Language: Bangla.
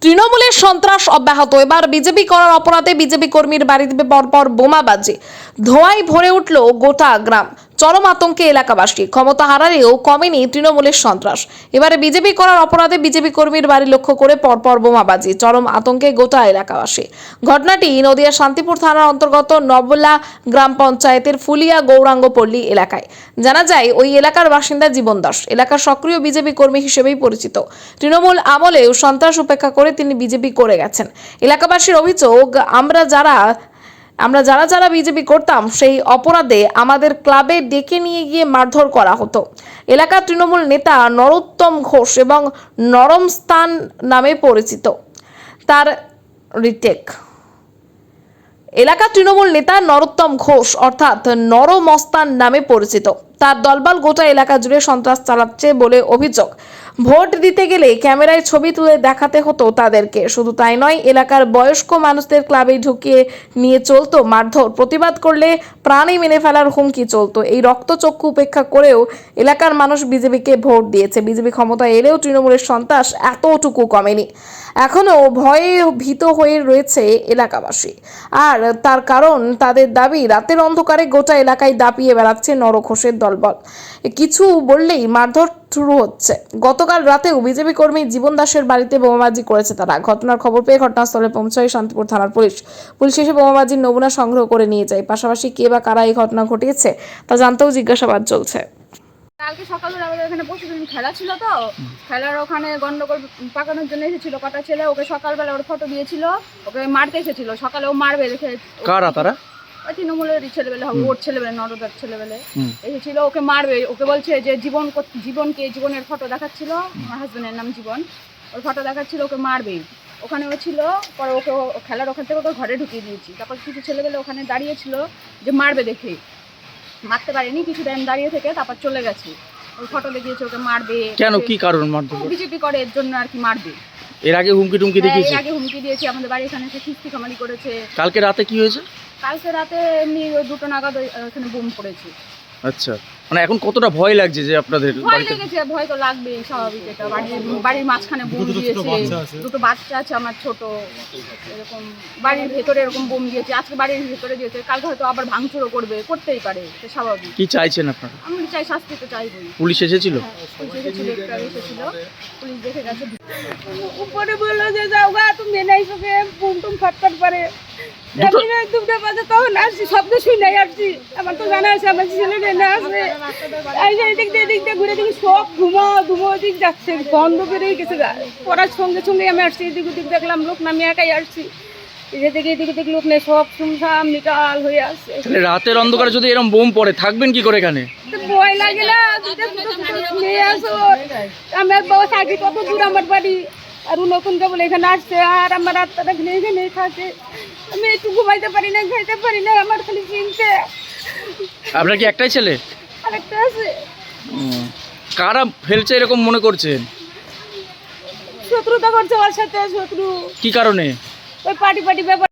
তৃণমূলের সন্ত্রাস অব্যাহত। এবার বিজেপি করার অপরাধে বিজেপি কর্মীর বাড়িতে পরপর বোমাবাজি, ধোঁয়ায় ভরে উঠল গোটা গ্রাম। চরম আতঙ্কে এলাকাবাসী। ক্ষমতা হারালেও কমেনি তৃণমূলের সন্ত্রাস। এবারে বিজেপি করার অপরাধে বিজেপি কর্মীর বাড়ি লক্ষ্য করে পরপর বোমাবাজি, চরম আতঙ্কে গোটা এলাকাবাসী। ঘটনাটি নদিয়া শান্তিপুর থানার অন্তর্গত নবলা গ্রাম পঞ্চায়েতের ফুলিয়া গৌরাঙ্গপল্লী এলাকায়। জানা যায় ওই এলাকার বাসিন্দা জীবন দাস এলাকার সক্রিয় বিজেপি কর্মী হিসেবেই পরিচিত। তৃণমূল আমলেও সন্ত্রাস উপেক্ষা করে তিনি বিজেপি করে গেছেন। এলাকাবাসীর অভিযোগ, আমরা যারা বিজেপি করতাম সেই অপরাধে আমাদের ক্লাবে ডেকে নিয়ে গিয়ে মারধর করা হতো। এলাকার তৃণমূল নেতা নরোত্তম ঘোষ এবং নরমস্থান নামে পরিচিত তার রিটেক। এলাকার তৃণমূল নেতা নরোত্তম ঘোষ অর্থাৎ নরমস্তান নামে পরিচিত তার দলবল গোটা এলাকা জুড়ে সন্ত্রাস চালাচ্ছে বলে অভিযোগ। ভোট দিতে গেলে ক্যামেরায় ছবি তুলে দেখাতে হতো তাদেরকে। শুধু তাই নয়, এলাকার বয়স্ক মানুষদের ক্লাবে ঢুকিয়ে নিয়ে চলতো মারধর। প্রতিবাদ করলে প্রাণই মেনে ফেলার হুমকি চলতো। এই রক্তচক্ষু উপেক্ষা করেও এলাকার মানুষ বিজেপিকে ভোট দিয়েছে। বিজেপি ক্ষমতায় এলেও তৃণমূলের সন্ত্রাস এতটুকু কমেনি। এখনো ভয়ে ভীত হয়ে রয়েছে এলাকাবাসী। আর তার কারণ, তাদের দাবি, রাতের অন্ধকারে গোটা এলাকায় দাপিয়ে বেড়াচ্ছে নরঘোষের দলবল। কিছু বললেই মারধর শুরু হচ্ছে। গতকাল রাতেও বিজেপি কর্মী জীবন দাসের বাড়িতে বোমাবাজি করেছে তারা। ঘটনার খবর পেয়ে ঘটনাস্থলে পৌঁছায় শান্তিপুর থানার পুলিশ এসে বোমাবাজির নমুনা সংগ্রহ করে নিয়ে যায়। পাশাপাশি কে বা কারা এই ঘটনা ঘটিয়েছে তা জানতেও জিজ্ঞাসাবাদ চলছে। কালকে সকালবেলা আমাদের এখানে পরশুদিন খেলা ছিল, তো খেলার ওখানে গন্ডগোল পাকানোর জন্য এসেছিল কটা ছেলে। ওকে সকালবেলা ওর ফটো দিয়েছিল, ওকে মারতে এসেছিল। সকালে ও মারবে দেখে কারা তারা? ওই তৃণমূলের ছেলেবেলে হবে, ওর ছেলেবেলে, নরদার ছেলেবেলে এসেছিল। ওকে মারবে, ওকে বলছে যে জীবনের ফটো দেখাচ্ছিল, আমার হাজবেন্ডের নাম জীবন, ওর ফটো দেখাচ্ছিল, ওকে মারবে। ওখানে ও ছিল, পরে ওকে খেলার ওখান থেকে ওকে ঘরে ঢুকিয়ে দিয়েছি। তারপর কিছু ছেলেবেলে ওখানে দাঁড়িয়েছিল যে মারবে দেখে, মারতে পারেনি, কিছু টাইম দাঁড়িয়ে থেকে তারপর চলে গেছে। ওই ফটো দেখিয়েছে ওকে মারবে। কেন, কি কারণ মারধর? বিজেপি করে এর জন্য আর কি মারবে। এর আগে হুমকি টুমকি দেখিয়েছে? এর আগে হুমকি দিয়েছে, আমাদের বাড়ি এখানে এসে খিস্তি খামারি করেছে। কালকে রাতে কি হয়েছে? কালকে রাতে এমনি 2টো নাগাদ এখানে বোম পড়েছে। আচ্ছা, মানে এখন কতটা ভয় লাগছে যে আপনাদের? ভয় লেগেছে, ভয় তো লাগবেই, স্বাভাবিক। এটা বাড়ির মাঝখানে বোম দিয়েছে, 2টো বাচ্চা আছে আমার ছোট, এরকম বাড়ির ভেতরে এরকম বোম দিয়েছে। আজকে বাড়ির ভেতরে দিয়েছে, কালকে হয়তো আবার ভাঙচুরও করতেই পারে, এটা স্বাভাবিক। কি চাইছেন আপনারা? আমি চাই শাস্তি তো চাইবই। পুলিশ এসেছিল? পুলিশ এসেছিল, একটু আগে এসেছিল, পুলিশ দেখে গেছে। উপরে বললো যে যাও গা, তুমি নেই চোখে বুম টুম ফটফট করে। দুটো বাজে তখন আসছি, শব্দ শুনে আসছি। আমার তো জানা আছে আমার ছেলে না আসবে। এদিক দিয়ে ঘুরে দেখি সব ধুমো দিক যাচ্ছে, বন্ধ বেরিয়ে গেছে। পড়ার সঙ্গে সঙ্গে আমি আসছি, এদিক ওদিক দেখলাম লোক, আমি একাই আসছি। এদিক লোক নেই, সব শুনশান নিকাল হয়ে আসছে। রাতের অন্ধকারে যদি এরকম বোম পড়ে থাকবেন কি করে এখানে? ভয় লাগে না? নিয়ে আসো, আমার বাবা থাকি কত দূর আমার বাড়ি, আর নতুন কেবল এখানে আসছে, আর আমার রাতটা এখানে থাকে। আমি একটু ঘুমাইতে পারি না, খাইতে পারি না, আমার খালি চিনতে। আপনার কি একটাই ছেলে? আরেকটা আছে। কারা ফেলছে এরকম মনে করছেন? শত্রুতা করছে ওর সাথে। শত্রু কি কারণে? ওই পার্টি ব্যাপার।